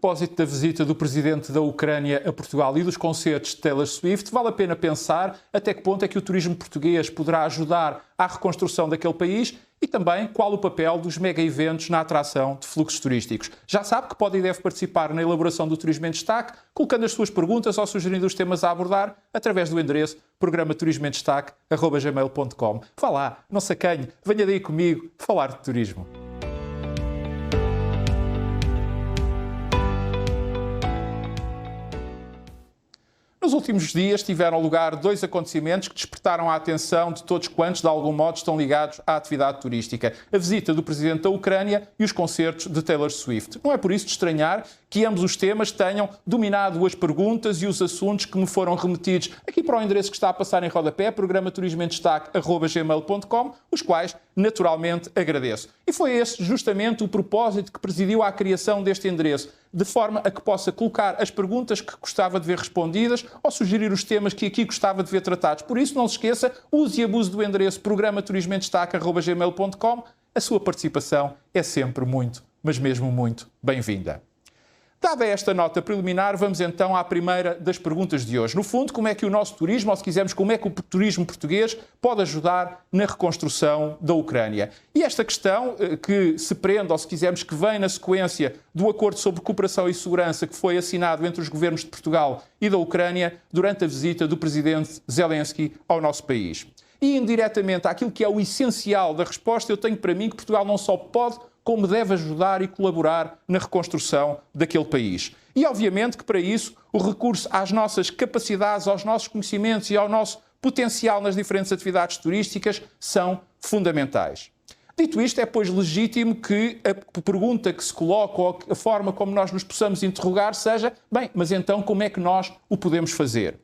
propósito da visita do presidente da Ucrânia a Portugal e dos concertos de Taylor Swift, vale a pena pensar até que ponto é que o turismo português poderá ajudar à reconstrução daquele país e também qual o papel dos mega-eventos na atração de fluxos turísticos. Já sabe que pode e deve participar na elaboração do Turismo em Destaque, colocando as suas perguntas ou sugerindo os temas a abordar através do endereço programaturismoemdestaque@gmail.com. Vá lá, não se acanhe, venha daí comigo falar de turismo. Nos últimos dias tiveram lugar dois acontecimentos que despertaram a atenção de todos quantos, de algum modo, estão ligados à atividade turística. A visita do presidente da Ucrânia e os concertos de Taylor Swift. Não é por isso de estranhar que ambos os temas tenham dominado as perguntas e os assuntos que me foram remetidos aqui para o endereço que está a passar em rodapé, programaturismoemdestaque@gmail.com, os quais, naturalmente, agradeço. E foi esse justamente o propósito que presidiu à criação deste endereço, de forma a que possa colocar as perguntas que gostava de ver respondidas ou sugerir os temas que aqui gostava de ver tratados. Por isso, não se esqueça, use e abuse do endereço programaturismoemdestaque@gmail.com. A sua participação é sempre muito, mas mesmo muito, bem-vinda. Dada esta nota preliminar, vamos então à primeira das perguntas de hoje. No fundo, como é que o nosso turismo, ou se quisermos, como é que o turismo português pode ajudar na reconstrução da Ucrânia? E esta questão, que se prende, ou se quisermos, que vem na sequência do acordo sobre cooperação e segurança que foi assinado entre os governos de Portugal e da Ucrânia durante a visita do presidente Zelensky ao nosso país. E, indiretamente, àquilo que é o essencial da resposta, eu tenho para mim que Portugal não só pode, como deve ajudar e colaborar na reconstrução daquele país. E, obviamente, que para isso o recurso às nossas capacidades, aos nossos conhecimentos e ao nosso potencial nas diferentes atividades turísticas são fundamentais. Dito isto, é, pois, legítimo que a pergunta que se coloca ou a forma como nós nos possamos interrogar seja, bem, mas então como é que nós o podemos fazer?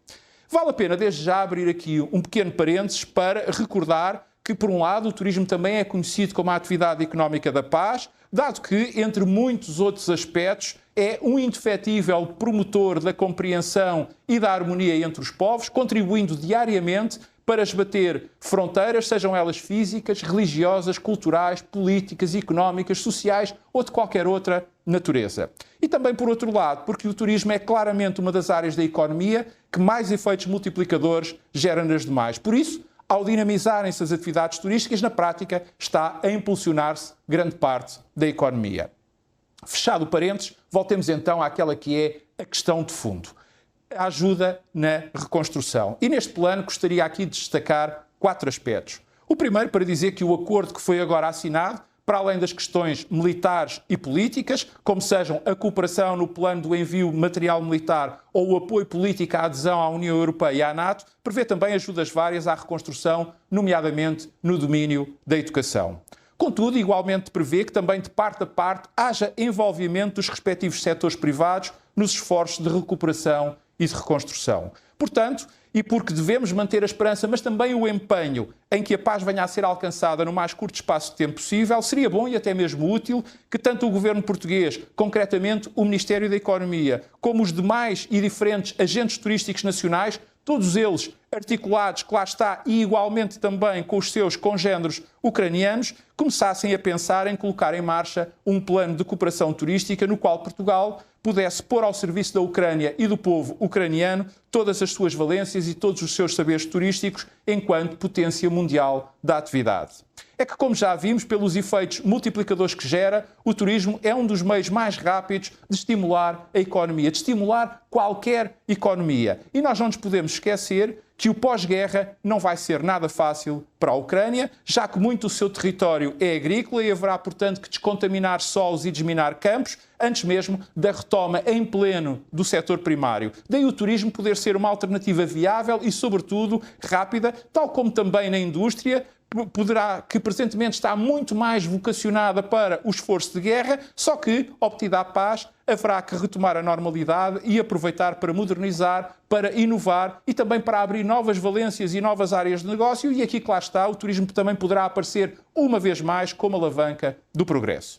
Vale a pena, desde já, abrir aqui um pequeno parênteses para recordar que, por um lado, o turismo também é conhecido como a atividade económica da paz, dado que, entre muitos outros aspectos, é um indefetível promotor da compreensão e da harmonia entre os povos, contribuindo diariamente para esbater fronteiras, sejam elas físicas, religiosas, culturais, políticas, económicas, sociais ou de qualquer outra natureza. E também, por outro lado, porque o turismo é claramente uma das áreas da economia que mais efeitos multiplicadores gera nas demais. Por isso, ao dinamizarem-se as atividades turísticas, na prática está a impulsionar-se grande parte da economia. Fechado o parênteses, voltemos então àquela que é a questão de fundo. A ajuda na reconstrução. E neste plano gostaria aqui de destacar 4 aspectos. O primeiro, para dizer que o acordo que foi agora assinado, para além das questões militares e políticas, como sejam a cooperação no plano do envio de material militar ou o apoio político à adesão à União Europeia e à NATO, prevê também ajudas várias à reconstrução, nomeadamente no domínio da educação. Contudo, igualmente prevê que também de parte a parte haja envolvimento dos respectivos setores privados nos esforços de recuperação e de reconstrução. Portanto, e porque devemos manter a esperança, mas também o empenho em que a paz venha a ser alcançada no mais curto espaço de tempo possível, seria bom e até mesmo útil que tanto o governo português, concretamente o Ministério da Economia, como os demais e diferentes agentes turísticos nacionais, todos eles articulados, que lá está, e igualmente também com os seus congêneres ucranianos, começassem a pensar em colocar em marcha um plano de cooperação turística no qual Portugal pudesse pôr ao serviço da Ucrânia e do povo ucraniano todas as suas valências e todos os seus saberes turísticos enquanto potência mundial da atividade. É que, como já vimos, pelos efeitos multiplicadores que gera, o turismo é um dos meios mais rápidos de estimular a economia, de estimular qualquer economia. E nós não nos podemos esquecer que o pós-guerra não vai ser nada fácil para a Ucrânia, já que muito do seu território é agrícola e haverá, portanto, que descontaminar solos e desminar campos, antes mesmo da retoma em pleno do setor primário. Daí o turismo poder ser uma alternativa viável e, sobretudo, rápida, tal como também na indústria, que presentemente está muito mais vocacionada para o esforço de guerra, só que, obtida a paz, haverá que retomar a normalidade e aproveitar para modernizar, para inovar e também para abrir novas valências e novas áreas de negócio. E aqui, que lá está, o turismo também poderá aparecer uma vez mais como alavanca do progresso.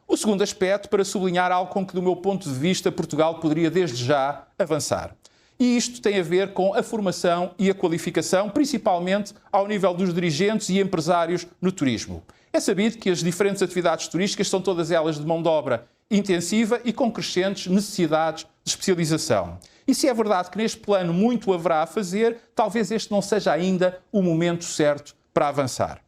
O segundo aspecto, para sublinhar algo com que, do meu ponto de vista, Portugal poderia desde já avançar. E isto tem a ver com a formação e a qualificação, principalmente ao nível dos dirigentes e empresários no turismo. É sabido que as diferentes atividades turísticas são todas elas de mão de obra intensiva e com crescentes necessidades de especialização. E se é verdade que neste plano muito haverá a fazer, talvez este não seja ainda o momento certo para avançar.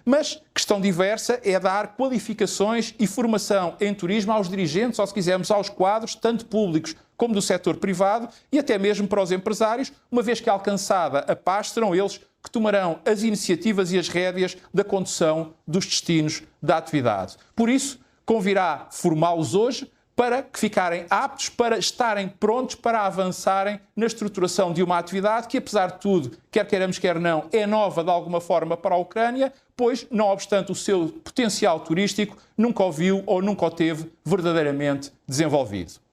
Mas questão diversa é dar qualificações e formação em turismo aos dirigentes, ou se quisermos, aos quadros, tanto públicos como do setor privado e até mesmo para os empresários, uma vez que alcançada a paz, serão eles que tomarão as iniciativas e as rédeas da condução dos destinos da atividade. Por isso, convirá formá-los hoje para que ficarem aptos, para estarem prontos para avançarem na estruturação de uma atividade que, apesar de tudo, quer queiramos, quer não, é nova de alguma forma para a Ucrânia, pois, não obstante o seu potencial turístico, nunca o viu ou nunca o teve verdadeiramente desenvolvido.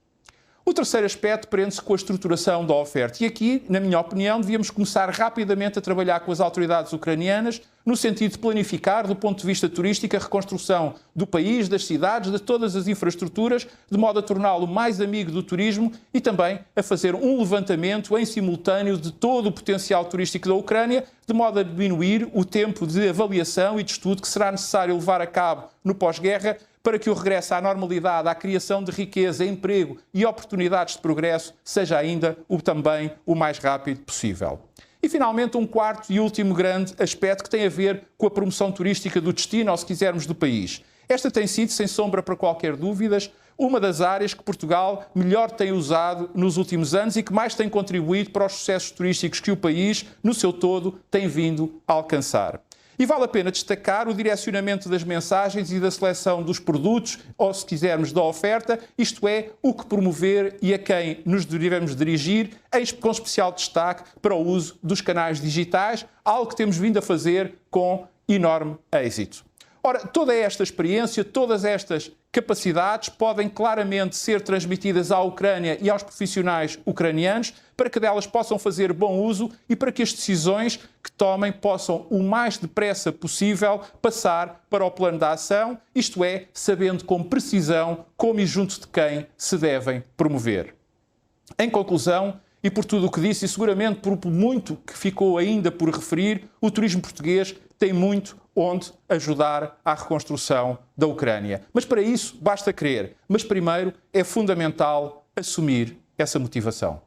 O terceiro aspecto prende-se com a estruturação da oferta. E aqui, na minha opinião, devíamos começar rapidamente a trabalhar com as autoridades ucranianas no sentido de planificar, do ponto de vista turístico, a reconstrução do país, das cidades, de todas as infraestruturas, de modo a torná-lo mais amigo do turismo e também a fazer um levantamento em simultâneo de todo o potencial turístico da Ucrânia, de modo a diminuir o tempo de avaliação e de estudo que será necessário levar a cabo no pós-guerra para que o regresso à normalidade, à criação de riqueza, emprego e oportunidades de progresso seja ainda também o mais rápido possível. E, finalmente, um quarto e último grande aspecto que tem a ver com a promoção turística do destino, ou se quisermos, do país. Esta tem sido, sem sombra para qualquer dúvida, uma das áreas que Portugal melhor tem usado nos últimos anos e que mais tem contribuído para os sucessos turísticos que o país, no seu todo, tem vindo a alcançar. E vale a pena destacar o direcionamento das mensagens e da seleção dos produtos, ou se quisermos, da oferta, isto é, o que promover e a quem nos devemos dirigir, com especial destaque para o uso dos canais digitais, algo que temos vindo a fazer com enorme êxito. Ora, toda esta experiência, todas estas capacidades podem claramente ser transmitidas à Ucrânia e aos profissionais ucranianos para que delas possam fazer bom uso e para que as decisões que tomem possam, o mais depressa possível, passar para o plano da ação, isto é, sabendo com precisão como e junto de quem se devem promover. Em conclusão, e por tudo o que disse, e seguramente por muito que ficou ainda por referir, o turismo português tem muito onde ajudar à reconstrução da Ucrânia. Mas para isso basta querer. Mas primeiro é fundamental assumir essa motivação.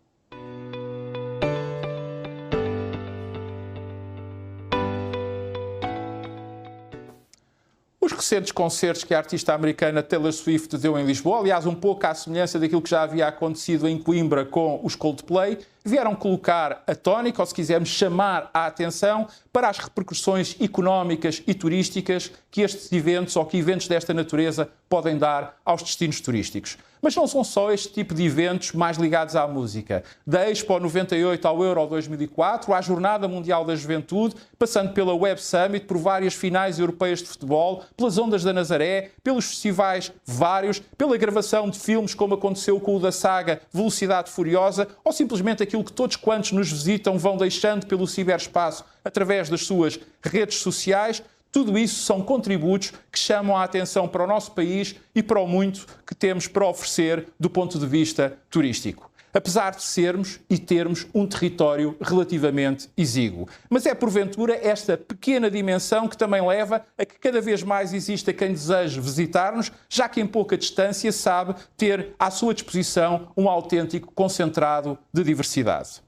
Os recentes concertos que a artista americana Taylor Swift deu em Lisboa, aliás, um pouco à semelhança daquilo que já havia acontecido em Coimbra com os Coldplay, vieram colocar a tónica, ou se quisermos chamar a atenção, para as repercussões económicas e turísticas que estes eventos ou que eventos desta natureza podem dar aos destinos turísticos. Mas não são só este tipo de eventos mais ligados à música. Da Expo 98 ao Euro 2004, à Jornada Mundial da Juventude, passando pela Web Summit, por várias finais europeias de futebol, pelas Ondas da Nazaré, pelos festivais vários, pela gravação de filmes como aconteceu com o da saga Velocidade Furiosa, ou simplesmente aquilo que todos quantos nos visitam vão deixando pelo ciberespaço através das suas redes sociais. Tudo isso são contributos que chamam a atenção para o nosso país e para o muito que temos para oferecer do ponto de vista turístico. Apesar de sermos e termos um território relativamente exíguo. Mas é, porventura, esta pequena dimensão que também leva a que cada vez mais exista quem deseje visitar-nos, já que em pouca distância sabe ter à sua disposição um autêntico concentrado de diversidade.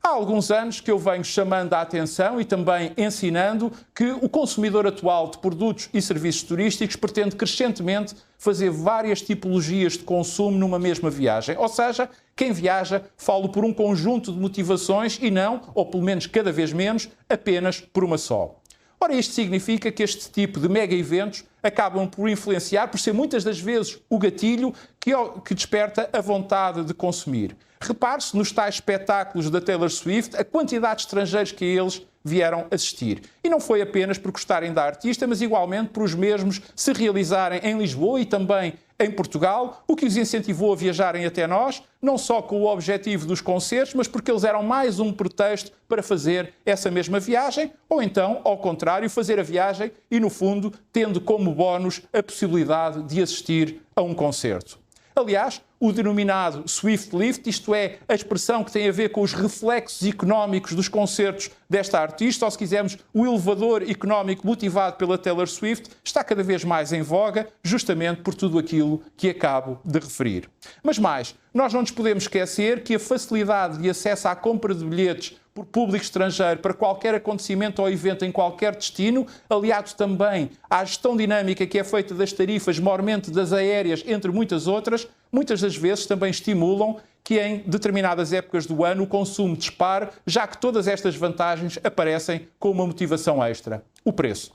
Há alguns anos que eu venho chamando a atenção e também ensinando que o consumidor atual de produtos e serviços turísticos pretende crescentemente fazer várias tipologias de consumo numa mesma viagem. Ou seja, quem viaja fala por um conjunto de motivações e não, ou pelo menos cada vez menos, apenas por uma só. Ora, isto significa que este tipo de mega-eventos acabam por influenciar, por ser muitas das vezes o gatilho que desperta a vontade de consumir. Repare-se nos tais espetáculos da Taylor Swift, a quantidade de estrangeiros que eles vieram assistir. E não foi apenas por gostarem da artista, mas igualmente por os mesmos se realizarem em Lisboa e também em Portugal, o que os incentivou a viajarem até nós, não só com o objetivo dos concertos, mas porque eles eram mais um pretexto para fazer essa mesma viagem, ou então, ao contrário, fazer a viagem e, no fundo, tendo como bónus a possibilidade de assistir a um concerto. Aliás, o denominado Swift Lift, isto é, a expressão que tem a ver com os reflexos económicos dos concertos desta artista, ou se quisermos, o elevador económico motivado pela Taylor Swift, está cada vez mais em voga, justamente por tudo aquilo que acabo de referir. Mas mais, nós não nos podemos esquecer que a facilidade de acesso à compra de bilhetes por público estrangeiro para qualquer acontecimento ou evento em qualquer destino, aliado também à gestão dinâmica que é feita das tarifas, maiormente das aéreas, entre muitas outras, muitas das vezes também estimulam que em determinadas épocas do ano o consumo dispare, já que todas estas vantagens aparecem com uma motivação extra: o preço.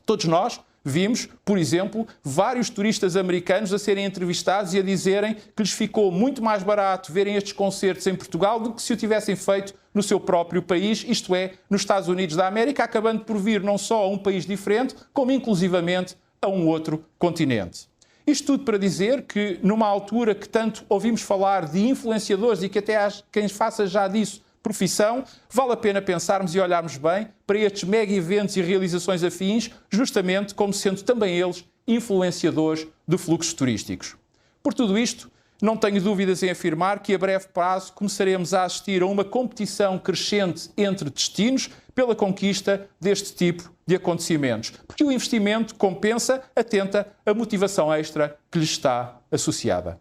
Todos nós vimos, por exemplo, vários turistas americanos a serem entrevistados e a dizerem que lhes ficou muito mais barato verem estes concertos em Portugal do que se o tivessem feito no seu próprio país, isto é, nos Estados Unidos da América, acabando por vir não só a um país diferente, como inclusivamente a um outro continente. Isto tudo para dizer que, numa altura que tanto ouvimos falar de influenciadores e que até há quem faça já disso profissão, vale a pena pensarmos e olharmos bem para estes mega eventos e realizações afins, justamente como sendo também eles influenciadores de fluxos turísticos. Por tudo isto, não tenho dúvidas em afirmar que a breve prazo começaremos a assistir a uma competição crescente entre destinos pela conquista deste tipo de acontecimentos, porque o investimento compensa, atenta a motivação extra que lhe está associada.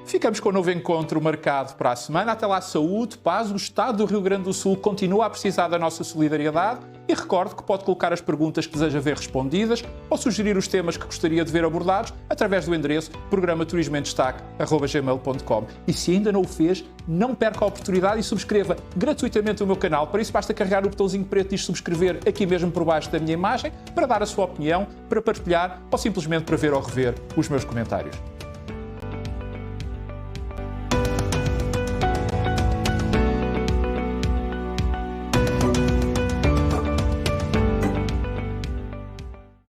Ficamos com um novo encontro marcado para a semana. Até lá, saúde, paz. O Estado do Rio Grande do Sul continua a precisar da nossa solidariedade e recordo que pode colocar as perguntas que deseja ver respondidas ou sugerir os temas que gostaria de ver abordados através do endereço programaTurismoemDestaque@gmail.com. E se ainda não o fez, não perca a oportunidade e subscreva gratuitamente o meu canal. Para isso basta carregar no botãozinho preto e diz subscrever aqui mesmo por baixo da minha imagem para dar a sua opinião, para partilhar ou simplesmente para ver ou rever os meus comentários.